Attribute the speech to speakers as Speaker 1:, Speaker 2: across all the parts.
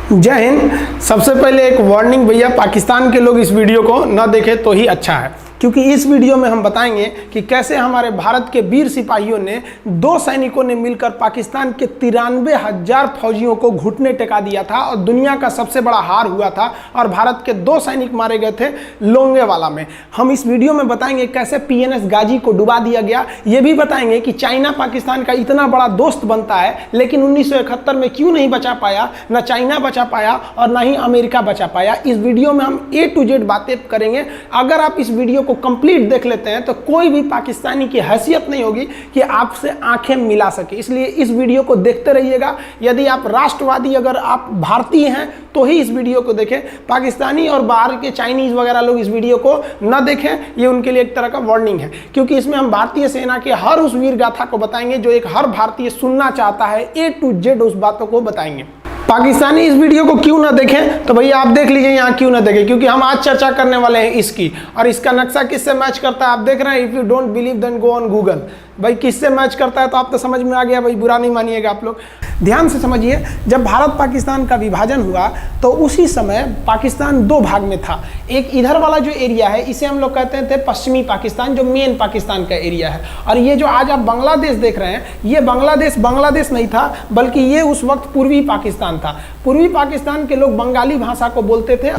Speaker 1: जय हिंद। सबसे पहले एक वार्निंग भैया, पाकिस्तान के लोग इस वीडियो को न देखें तो ही अच्छा है, क्योंकि इस वीडियो में हम बताएंगे कि कैसे हमारे भारत के वीर सिपाहियों ने 2 सैनिकों ने मिलकर पाकिस्तान के 93,000 फौजियों को घुटने टेका दिया था और दुनिया का सबसे बड़ा हार हुआ था और भारत के 2 सैनिक मारे गए थे लोंगेवाला में। हम इस वीडियो में बताएंगे कैसे PNS गाजी को डुबा दिया गया। ये भी बताएंगे कि चाइना पाकिस्तान का इतना बड़ा दोस्त बनता है, लेकिन 1971 में क्यों नहीं बचा पाया, ना चाइना बचा पाया और ना ही अमेरिका बचा पाया। इस वीडियो में हम A to Z बातें करेंगे। अगर आप इस वीडियो को कंप्लीट देख लेते हैं तो कोई भी पाकिस्तानी की हैसियत नहीं होगी कि आपसे आंखें मिला सके, इसलिए इस वीडियो को देखते रहिएगा। यदि आप राष्ट्रवादी, अगर आप भारतीय हैं तो ही इस वीडियो को देखें। पाकिस्तानी और बाहर के चाइनीज वगैरह लोग इस वीडियो को न देखें, ये उनके लिए एक तरह का वार्निंग है, क्योंकि इसमें हम भारतीय सेना के हर उस वीर गाथा को बताएंगे जो एक हर भारतीय सुनना चाहता है। A to Z उस बातों को बताएंगे। पाकिस्तानी इस वीडियो को क्यों ना देखें तो भैया आप देख लीजिए यहाँ क्यों ना देखें, क्योंकि हम आज चर्चा करने वाले हैं इसकी, और इसका नक्शा किससे मैच करता है आप देख रहे हैं। If you don't believe then go on Google. भाई किससे मैच करता है तो आप तो समझ में आ गया, भाई बुरा नहीं मानिएगा आप लोग। ध्यान से समझिए, जब भारत पाकिस्तान का विभाजन हुआ तो उसी समय पाकिस्तान 2 भाग में था। एक इधर वाला जो एरिया है इसे हम लोग कहते थे पश्चिमी पाकिस्तान, जो मेन पाकिस्तान का एरिया है। और ये जो आज आप बांग्लादेश देख रहे हैं, ये बांग्लादेश नहीं था, बल्कि ये उस वक्त पूर्वी पाकिस्तान था। पूर्वी पाकिस्तान के लोग बंगाली भाषा को बोलते थे।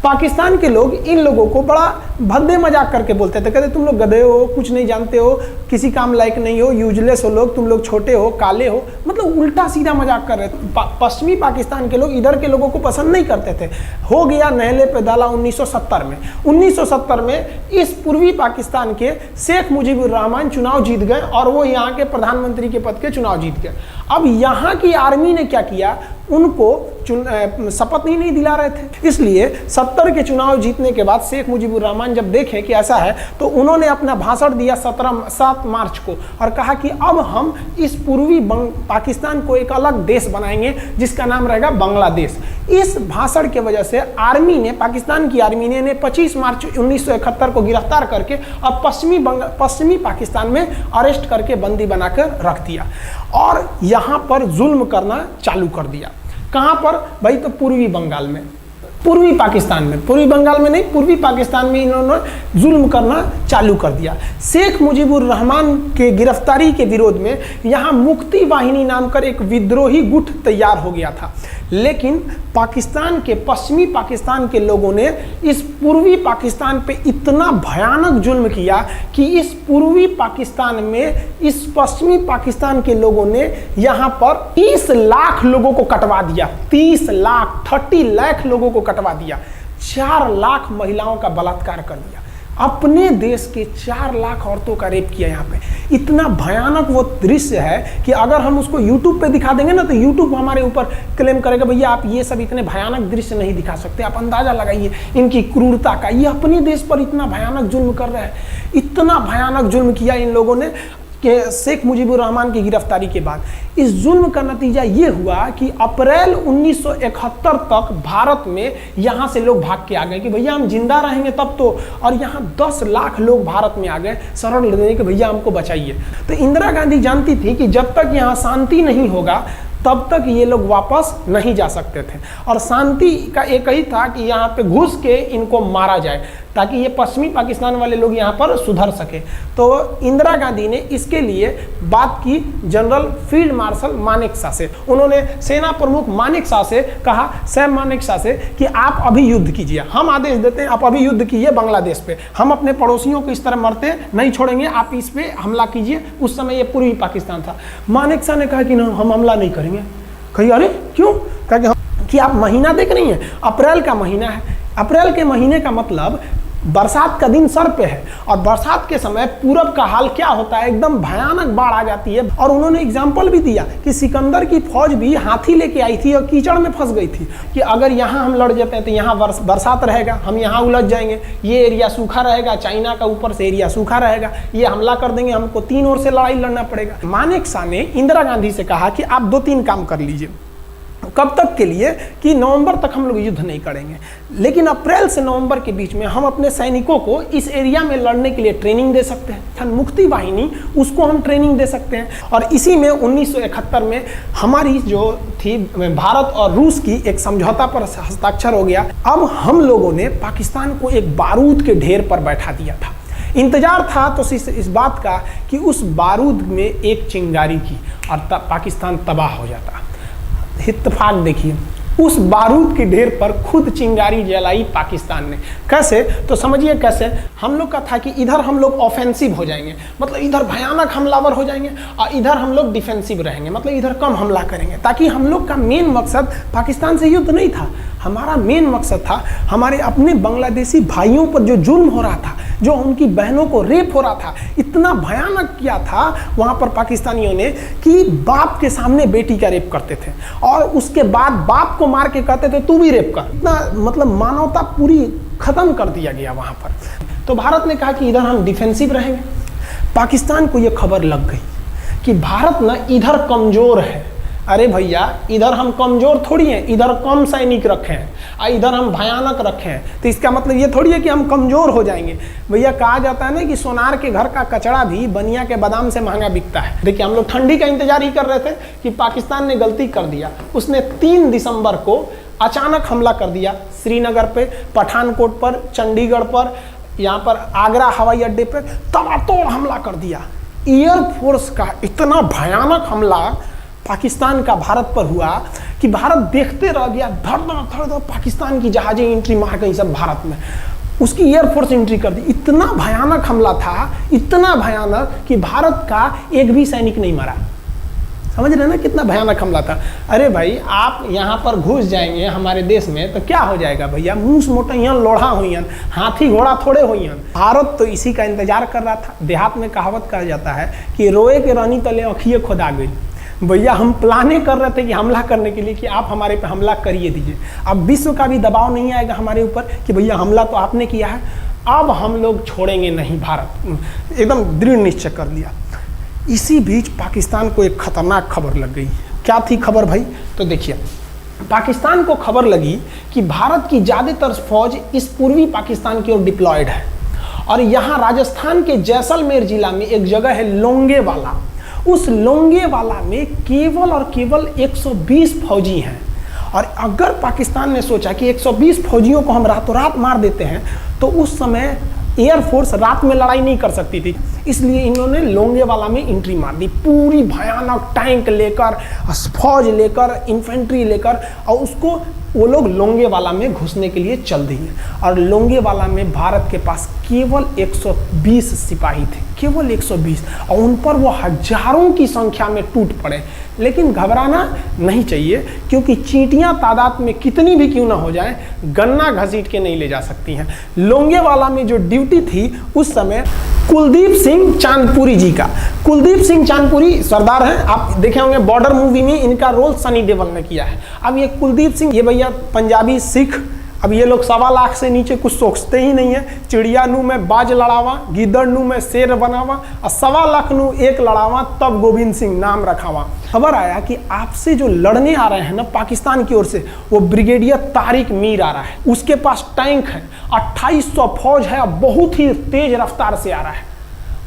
Speaker 1: पाकिस्तान के लोग इन लोगों को बड़ा भद्दे मजाक करके बोलते थे, कहते तुम लोग गधे हो, कुछ नहीं जानते हो, किसी काम लायक नहीं हो, यूजलेस हो लोग, तुम लोग छोटे हो, काले हो, मतलब उल्टा सीधा मजाक कर रहे थे। पश्चिमी पाकिस्तान के लोग इधर के लोगों को पसंद नहीं करते थे। हो गया नहले पे दाला 1970 में। 1970 में इस पूर्वी पाकिस्तान के शेख मुजीबुर रहमान चुनाव जीत गए और वो यहाँ के प्रधानमंत्री के पद के चुनाव जीत गए। अब यहाँ की आर्मी ने क्या किया, उनको शपथ ही नहीं दिला रहे थे। इसलिए 70 के चुनाव जीतने के बाद शेख मुजीबुर रहमान जब देखे कि ऐसा है तो उन्होंने अपना भाषण दिया 7 मार्च को और कहा कि अब हम इस पूर्वी पाकिस्तान को एक अलग देश बनाएंगे जिसका नाम रहेगा बांग्लादेश। इस भाषण के वजह से आर्मी ने, पाकिस्तान की आर्मी ने 25 मार्च 1971 को गिरफ्तार करके अब पश्चिमी पाकिस्तान में अरेस्ट करके बंदी बनाकर रख दिया और यहाँ पर जुल्म करना चालू कर दिया। कहाँ पर भाई, तो पूर्वी बंगाल में, पूर्वी पाकिस्तान में, पूर्वी बंगाल में नहीं, पूर्वी पाकिस्तान में इन्होंने जुल्म करना चालू कर दिया। शेख मुजीबुर रहमान के गिरफ्तारी के विरोध में यहाँ मुक्ति वाहिनी नाम कर एक विद्रोही गुट तैयार हो गया था, लेकिन पाकिस्तान के, पश्चिमी पाकिस्तान के लोगों ने इस पूर्वी पाकिस्तान पे इतना भयानक जुल्म किया कि इस पूर्वी पाकिस्तान में, इस पश्चिमी पाकिस्तान के लोगों ने यहाँ पर 30 लाख लोगों को कटवा दिया। 30 लाख लोगों को कटवा दिया। 4 लाख महिलाओं का बलात्कार कर दिया। अपने देश के 4 लाख औरतों का रेप किया यहाँ पे। इतना भयानक वो दृश्य है कि अगर हम उसको YouTube पे दिखा देंगे ना तो YouTube हमारे ऊपर क्लेम करेगा, भैया आप ये सब इतने भयानक दृश्य नहीं दिखा सकते। आप अंदाजा लगाइए इनकी क्रूरता का। ये अपने देश पर इतना भयानक जुल्म कर रहे हैं। इतना भयानक जुल्म किया इन लोगों ने कि शेख मुजीबुर रहमान की गिरफ्तारी के बाद इस जुल्म का नतीजा ये हुआ कि अप्रैल 1971 तक भारत में यहाँ से लोग भाग के आ गए कि भैया हम जिंदा रहेंगे तब तो, और यहाँ 10 लाख लोग भारत में आ गए शरण लेने कि भैया हमको बचाइए। तो इंदिरा गांधी जानती थी कि जब तक यहाँ शांति नहीं होगा तब तक ये लोग वापस नहीं जा सकते थे, और शांति का एक ही था कि यहाँ पे घुस के इनको मारा जाए ताकि ये पश्चिमी पाकिस्तान वाले लोग यहाँ पर सुधर सके। तो इंदिरा गांधी ने इसके लिए बात की जनरल फील्ड मार्शल मानेकशॉ से। उन्होंने सेना प्रमुख मानेकशॉ से कहा, सैम मानेकशॉ से, कि आप अभी युद्ध कीजिए, हम आदेश देते हैं आप अभी युद्ध कीजिए बांग्लादेश पे, हम अपने पड़ोसियों को इस तरह मरते नहीं छोड़ेंगे, आप इस पे हमला कीजिए। उस समय ये पूर्वी पाकिस्तान था। मानेकशॉ ने कहा कि ना, हम हमला नहीं करेंगे। कही अरे क्यों? कहा कि आप महीना देख रही हैं, अप्रैल का महीना है। अप्रैल के महीने का मतलब बरसात का दिन सर पे है, और बरसात के समय पूरब का हाल क्या होता है, एकदम भयानक बाढ़ आ जाती है। और उन्होंने एग्जाम्पल भी दिया कि सिकंदर की फौज भी हाथी लेके आई थी और कीचड़ में फंस गई थी, कि अगर यहाँ हम लड़ जाते हैं तो यहाँ बरसात रहेगा, हम यहाँ उलझ जाएंगे, ये एरिया सूखा रहेगा, चाइना का ऊपर से एरिया सूखा रहेगा, ये हमला कर देंगे, हमको 3 ओर से लड़ाई लड़ना पड़ेगा। मानेकशॉ ने इंदिरा गांधी से कहा कि आप 2-3 काम कर लीजिए। कब तक के लिए कि नवंबर तक हम लोग युद्ध नहीं करेंगे, लेकिन अप्रैल से नवंबर के बीच में हम अपने सैनिकों को इस एरिया में लड़ने के लिए ट्रेनिंग दे सकते हैं। मुक्ति वाहिनी उसको हम ट्रेनिंग दे सकते हैं। और इसी में 1971 में हमारी जो थी भारत और रूस की एक समझौता पर हस्ताक्षर हो गया। अब हम लोगों ने पाकिस्तान को एक बारूद के ढेर पर बैठा दिया था। इंतजार था तो इस बात का कि उस बारूद में एक चिंगारी की और तब पाकिस्तान तबाह हो जाता। इत्तेफाक देखिए, उस बारूद के ढेर पर खुद चिंगारी जलाई पाकिस्तान ने। कैसे? तो समझिए कैसे। हम लोग का था कि इधर हम लोग ऑफेंसिव हो जाएंगे, मतलब इधर भयानक हमलावर हो जाएंगे, और इधर हम लोग डिफेंसिव रहेंगे, मतलब इधर कम हमला करेंगे, ताकि हम लोग का मेन मकसद पाकिस्तान से युद्ध नहीं था। हमारा मेन मकसद था हमारे अपने बांग्लादेशी भाइयों पर जो जुल्म हो रहा था, जो उनकी बहनों को रेप हो रहा था, इतना भयानक किया था वहाँ पर पाकिस्तानियों ने कि बाप के सामने बेटी का रेप करते थे और उसके बाद बाप को मार के कहते थे तू भी रेप कर। इतना मतलब मानवता पूरी खत्म कर दिया गया वहाँ पर। तो भारत ने कहा कि इधर हम डिफेंसिव रहेंगे। पाकिस्तान को ये खबर लग गई कि भारत ना इधर कमज़ोर है। अरे भैया, इधर हम कमज़ोर थोड़ी हैं, इधर कम सैनिक रखे हैं और इधर हम भयानक रखे हैं, तो इसका मतलब ये थोड़ी है कि हम कमज़ोर हो जाएंगे। भैया कहा जाता है ना कि सोनार के घर का कचड़ा भी बनिया के बादाम से महंगा बिकता है। देखिए, हम लोग ठंडी का इंतजार ही कर रहे थे कि पाकिस्तान ने गलती कर दिया। उसने 3 दिसंबर को अचानक हमला कर दिया श्रीनगर पे, पठानकोट पर, चंडीगढ़ पर, यहाँ पर आगरा हवाई अड्डे पर तबातोड़ हमला कर दिया। एयरफोर्स का इतना भयानक हमला पाकिस्तान का भारत पर हुआ कि भारत देखते रह गया। धड़ पाकिस्तान की जहाजें एंट्री मार गई सब भारत में, उसकी एयरफोर्स एंट्री कर दी। इतना भयानक हमला था, इतना भयानक कि भारत का एक भी सैनिक नहीं मरा। समझ रहे ना कितना भयानक हमला था। अरे भाई, आप यहाँ पर घुस जाएंगे हमारे देश में तो क्या हो जाएगा भैया? मूस मोटैयन लोढ़ा हुईन, हाथी घोड़ा थोड़े हुईन। भारत तो इसी का इंतजार कर रहा था। देहात में कहावत कहा जाता है कि रोए के रानी तले अखिए खुदा गई। भैया हम प्लाने कर रहे थे कि हमला करने के लिए कि आप हमारे पे हमला करिए दीजिए। अब विश्व का भी दबाव नहीं आएगा हमारे ऊपर कि भैया हमला तो आपने किया है, अब हम लोग छोड़ेंगे नहीं। भारत एकदम दृढ़ निश्चय कर लिया। इसी बीच पाकिस्तान को एक खतरनाक खबर लग गई। क्या थी खबर भाई? तो देखिए, पाकिस्तान को खबर लगी कि भारत की ज़्यादातर फौज इस पूर्वी पाकिस्तान की ओर डिप्लॉयड है और यहाँ राजस्थान के जैसलमेर जिला में एक जगह है लोंगेवाला। उस लोंगेवाला में केवल और केवल 120 फौजी हैं। और अगर पाकिस्तान ने सोचा कि 120 फौजियों को हम रातों रात मार देते हैं तो उस समय एयरफोर्स रात में लड़ाई नहीं कर सकती थी, इसलिए इन्होंने लोंगेवाला में एंट्री मार दी। पूरी भयानक टैंक लेकर, फौज लेकर, इन्फेंट्री लेकर, और उसको वो लोग लोंगेवाला में घुसने के लिए चल दिए। और लोंगेवाला में भारत के पास केवल 120 सिपाही थे, केवल 120, और उन पर वो हजारों की संख्या में टूट पड़े। लेकिन घबराना नहीं चाहिए, क्योंकि चींटियां तादाद में कितनी भी क्यों ना हो जाएं, गन्ना घसीट के नहीं ले जा सकती हैं। लोंगेवाला में जो ड्यूटी थी उस समय कुलदीप सिंह चांदपुरी जी का। कुलदीप सिंह चांदपुरी सरदार हैं, आप देखे होंगे बॉर्डर मूवी में इनका रोल सनी देओल ने किया है। अब ये कुलदीप सिंह, ये भैया पंजाबी सिख, अब ये लोग 1.25 लाख से नीचे कुछ सोचते ही नहीं है। चिड़िया नू में बाज लड़ावा, गिदड़ नू में शेर बनावा, और 1.25 लाख नू एक लड़ावा, तब गोविंद सिंह नाम रखावा। खबर आया कि आपसे जो लड़ने आ रहे हैं ना पाकिस्तान की ओर से, वो ब्रिगेडियर तारिक मीर आ रहा है। उसके पास टैंक है, 2800 फौज है, बहुत ही तेज रफ्तार से आ रहा है।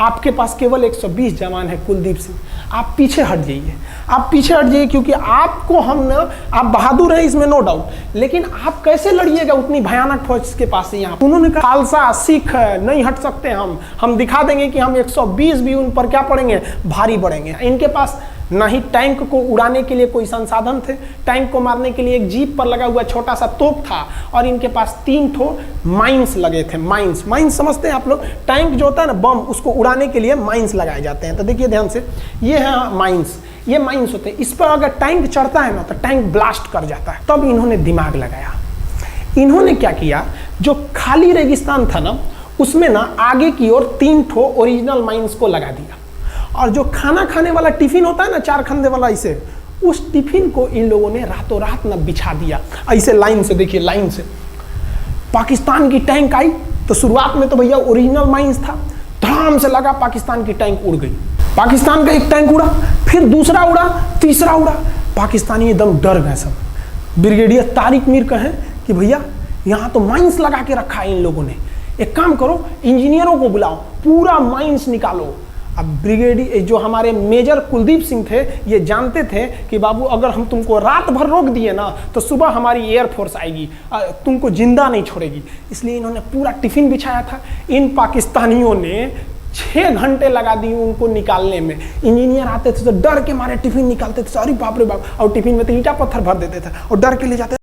Speaker 1: आपके पास केवल 120 जवान है कुलदीप सिंह, आप पीछे हट जाइए, आप पीछे हट जाइए, क्योंकि आपको हम ना, आप बहादुर हैं इसमें नो डाउट, लेकिन आप कैसे लड़िएगा उतनी भयानक फौज के पास से? यहाँ उन्होंने कहा खालसा सिख नहीं हट सकते, हम दिखा देंगे कि हम 120 भी उन पर क्या पड़ेंगे, भारी पड़ेंगे। इनके पास ना ही टैंक को उड़ाने के लिए कोई संसाधन थे, टैंक को मारने के लिए एक जीप पर लगा हुआ छोटा सा तोप था, और इनके पास 3 ठो माइंस लगे थे। माइंस समझते हैं आप लोग? टैंक जो होता है ना बम, उसको उड़ाने के लिए माइंस लगाए जाते हैं। तो देखिए ध्यान से, ये है माइंस, ये माइंस होते हैं। इस पर अगर टैंक चढ़ता है ना तो टैंक ब्लास्ट कर जाता है। तब इन्होंने दिमाग लगाया। इन्होंने क्या किया, जो खाली रेगिस्तान था ना उसमें ना आगे की ओर 3 ठो ओरिजिनल माइंस को लगा दिया, और जो खाना खाने वाला टिफिन होता है ना 4 खंदे वाला, इसे, उस टिफिन को इन लोगों ने रातों रात ना बिछा दिया ऐसे लाइन से। देखिए लाइन से पाकिस्तान की टैंक आई तो शुरुआत में तो भैया ओरिजिनल माइंस था, धड़ाम से लगा, पाकिस्तान की टैंक उड़ गई। पाकिस्तान का एक टैंक उड़ा, फिर दूसरा उड़ा, तीसरा उड़ा, पाकिस्तानी एकदम डर गए सब। ब्रिगेडियर तारिक मीर कहें कि भैया यहाँ तो माइंस लगा के रखा है इन लोगों ने, एक काम करो इंजीनियरों को बुलाओ, पूरा माइंस निकालो। अब ब्रिगेडियर जो हमारे मेजर कुलदीप सिंह थे ये जानते थे कि बाबू अगर हम तुमको रात भर रोक दिए ना तो सुबह हमारी एयरफोर्स आएगी, तुमको जिंदा नहीं छोड़ेगी। इसलिए इन्होंने पूरा टिफिन बिछाया था। इन पाकिस्तानियों ने 6 घंटे लगा दिए उनको निकालने में। इंजीनियर आते थे तो डर के मारे टिफिन निकालते थे, सॉरी बाप रे बाप, और टिफिन में तो ईंटा पत्थर भर देते थे और डर के ले जाते